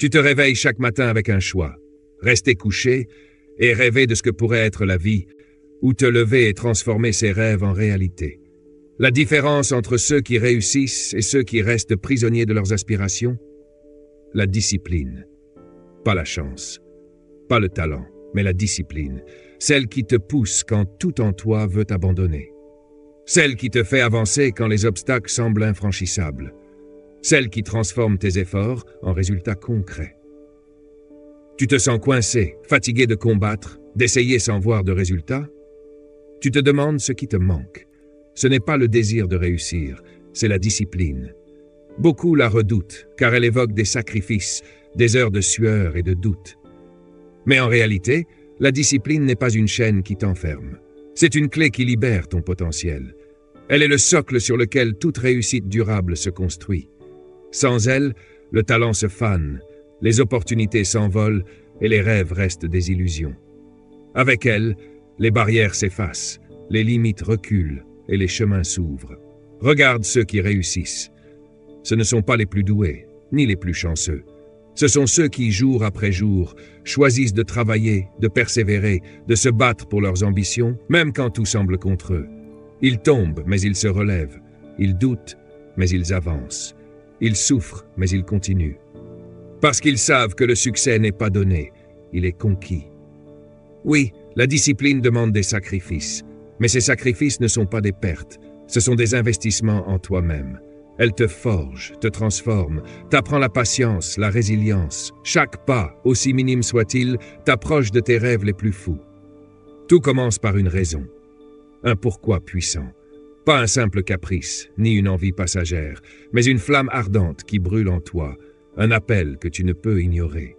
Tu te réveilles chaque matin avec un choix. Rester couché et rêver de ce que pourrait être la vie, ou te lever et transformer ses rêves en réalité. La différence entre ceux qui réussissent et ceux qui restent prisonniers de leurs aspirations? La discipline. Pas la chance. Pas le talent, mais la discipline. Celle qui te pousse quand tout en toi veut abandonner. Celle qui te fait avancer quand les obstacles semblent infranchissables. Celle qui transforme tes efforts en résultats concrets. Tu te sens coincé, fatigué de combattre, d'essayer sans voir de résultats? Tu te demandes ce qui te manque. Ce n'est pas le désir de réussir, c'est la discipline. Beaucoup la redoutent, car elle évoque des sacrifices, des heures de sueur et de doute. Mais en réalité, la discipline n'est pas une chaîne qui t'enferme. C'est une clé qui libère ton potentiel. Elle est le socle sur lequel toute réussite durable se construit. Sans elle, le talent se fane, les opportunités s'envolent et les rêves restent des illusions. Avec elle, les barrières s'effacent, les limites reculent et les chemins s'ouvrent. Regarde ceux qui réussissent. Ce ne sont pas les plus doués, ni les plus chanceux. Ce sont ceux qui, jour après jour, choisissent de travailler, de persévérer, de se battre pour leurs ambitions, même quand tout semble contre eux. Ils tombent, mais ils se relèvent. Ils doutent, mais ils avancent. Ils souffrent, mais ils continuent. Parce qu'ils savent que le succès n'est pas donné, il est conquis. Oui, la discipline demande des sacrifices, mais ces sacrifices ne sont pas des pertes, ce sont des investissements en toi-même. Elle te forge, te transforme, t'apprend la patience, la résilience. Chaque pas, aussi minime soit-il, t'approche de tes rêves les plus fous. Tout commence par une raison, un pourquoi puissant. Pas un simple caprice, ni une envie passagère, mais une flamme ardente qui brûle en toi, un appel que tu ne peux ignorer.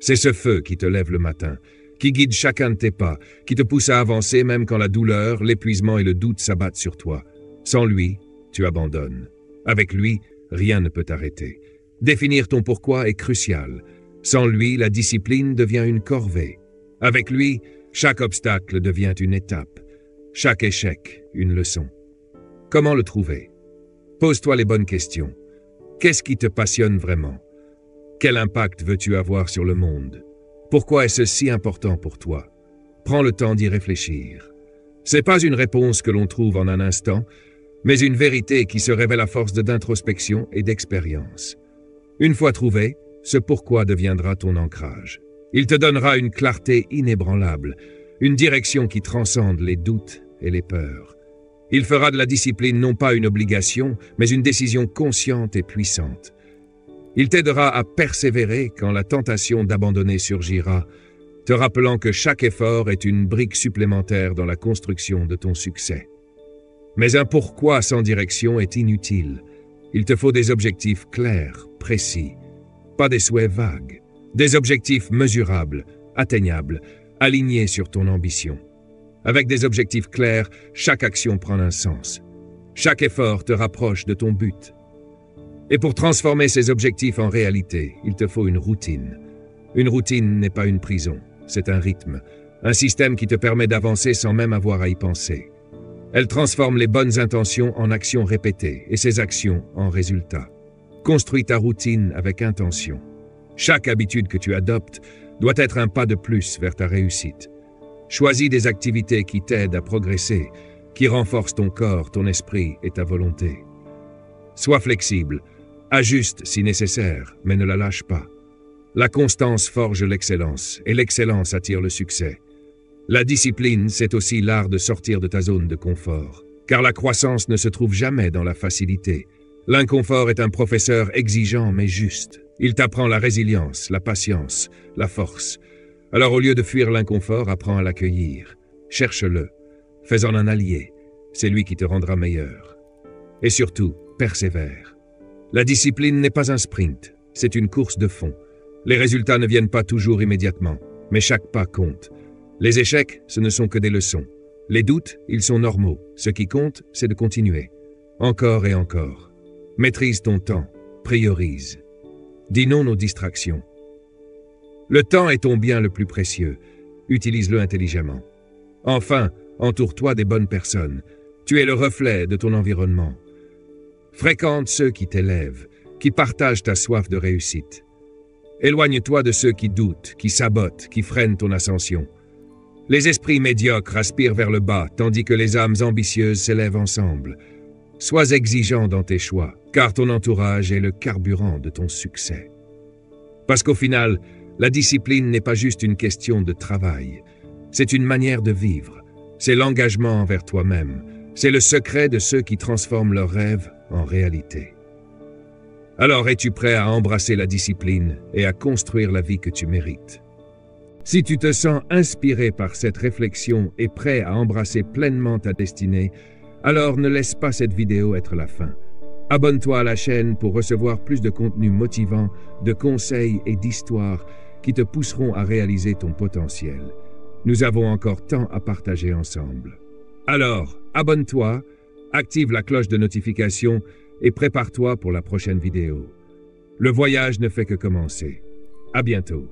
C'est ce feu qui te lève le matin, qui guide chacun de tes pas, qui te pousse à avancer même quand la douleur, l'épuisement et le doute s'abattent sur toi. Sans lui, tu abandonnes. Avec lui, rien ne peut t'arrêter. Définir ton pourquoi est crucial. Sans lui, la discipline devient une corvée. Avec lui, chaque obstacle devient une étape. Chaque échec, une leçon. Comment le trouver? Pose-toi les bonnes questions. Qu'est-ce qui te passionne vraiment? Quel impact veux-tu avoir sur le monde? Pourquoi est-ce si important pour toi? Prends le temps d'y réfléchir. C'est pas une réponse que l'on trouve en un instant, mais une vérité qui se révèle à force d'introspection et d'expérience. Une fois trouvé, ce pourquoi deviendra ton ancrage. Il te donnera une clarté inébranlable, une direction qui transcende les doutes et les peurs. Il fera de la discipline non pas une obligation, mais une décision consciente et puissante. Il t'aidera à persévérer quand la tentation d'abandonner surgira, te rappelant que chaque effort est une brique supplémentaire dans la construction de ton succès. Mais un pourquoi sans direction est inutile. Il te faut des objectifs clairs, précis, pas des souhaits vagues, des objectifs mesurables, atteignables, alignés sur ton ambition. Avec des objectifs clairs, chaque action prend un sens. Chaque effort te rapproche de ton but. Et pour transformer ces objectifs en réalité, il te faut une routine. Une routine n'est pas une prison, c'est un rythme, un système qui te permet d'avancer sans même avoir à y penser. Elle transforme les bonnes intentions en actions répétées et ces actions en résultats. Construis ta routine avec intention. Chaque habitude que tu adoptes doit être un pas de plus vers ta réussite. Choisis des activités qui t'aident à progresser, qui renforcent ton corps, ton esprit et ta volonté. Sois flexible, ajuste si nécessaire, mais ne la lâche pas. La constance forge l'excellence et l'excellence attire le succès. La discipline, c'est aussi l'art de sortir de ta zone de confort, car la croissance ne se trouve jamais dans la facilité. L'inconfort est un professeur exigeant mais juste. Il t'apprend la résilience, la patience, la force. Alors au lieu de fuir l'inconfort, apprends à l'accueillir. Cherche-le, fais-en un allié, c'est lui qui te rendra meilleur. Et surtout, persévère. La discipline n'est pas un sprint, c'est une course de fond. Les résultats ne viennent pas toujours immédiatement, mais chaque pas compte. Les échecs, ce ne sont que des leçons. Les doutes, ils sont normaux. Ce qui compte, c'est de continuer. Encore et encore. Maîtrise ton temps. Priorise. Dis non aux distractions. Le temps est ton bien le plus précieux. Utilise-le intelligemment. Enfin, entoure-toi des bonnes personnes. Tu es le reflet de ton environnement. Fréquente ceux qui t'élèvent, qui partagent ta soif de réussite. Éloigne-toi de ceux qui doutent, qui sabotent, qui freinent ton ascension. Les esprits médiocres aspirent vers le bas, tandis que les âmes ambitieuses s'élèvent ensemble. Sois exigeant dans tes choix, car ton entourage est le carburant de ton succès. Parce qu'au final, la discipline n'est pas juste une question de travail. C'est une manière de vivre. C'est l'engagement envers toi-même. C'est le secret de ceux qui transforment leurs rêves en réalité. Alors, es-tu prêt à embrasser la discipline et à construire la vie que tu mérites? Si tu te sens inspiré par cette réflexion et prêt à embrasser pleinement ta destinée, alors ne laisse pas cette vidéo être la fin. Abonne-toi à la chaîne pour recevoir plus de contenu motivant, de conseils et d'histoires qui te pousseront à réaliser ton potentiel. Nous avons encore tant à partager ensemble. Alors, abonne-toi, active la cloche de notification et prépare-toi pour la prochaine vidéo. Le voyage ne fait que commencer. À bientôt.